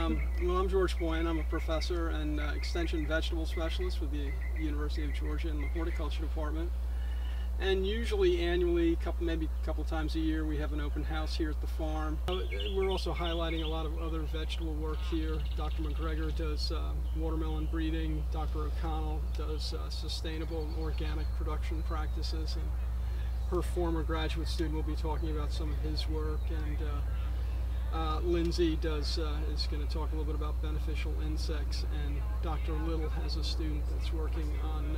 Well, I'm George Boyan. I'm a professor and extension vegetable specialist with the University of Georgia in the Horticulture department. And usually annually, maybe a couple times a year, we have an open house here at the farm. We're also highlighting a lot of other vegetable work here. Dr. McGregor does watermelon breeding. Dr. O'Connell does sustainable and organic production practices. And her former graduate student will be talking about some of his work. And Lindsay is going to talk a little bit about beneficial insects. And Dr. Little has a student that's working on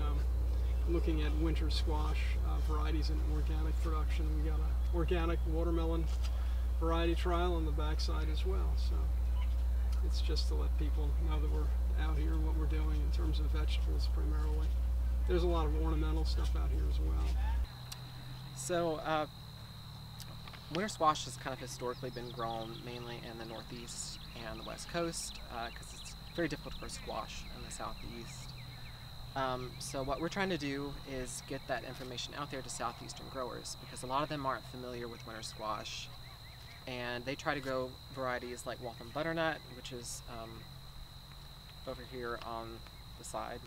looking at winter squash varieties in organic production. We got an organic watermelon variety trial on the backside as well. So it's just to let people know that we're out here and what we're doing in terms of vegetables primarily. There's a lot of ornamental stuff out here as well. So winter squash has kind of historically been grown mainly in the Northeast and the West Coast because it's very difficult to grow squash in the Southeast. So what we're trying to do is get that information out there to Southeastern growers because a lot of them aren't familiar with winter squash, and they try to grow varieties like Waltham butternut, which is over here on the side,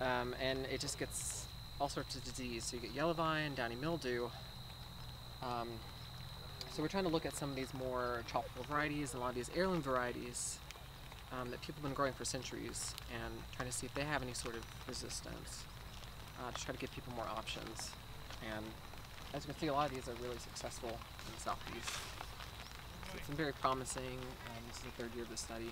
and it just gets all sorts of disease. So you get yellow vine, downy mildew. So we're trying to look at some of these more tropical varieties and a lot of these heirloom varieties that people have been growing for centuries, and trying to see if they have any sort of resistance to try to give people more options. And as you can see, a lot of these are really successful in the Southeast. So it's been very promising. This is the third year of the study.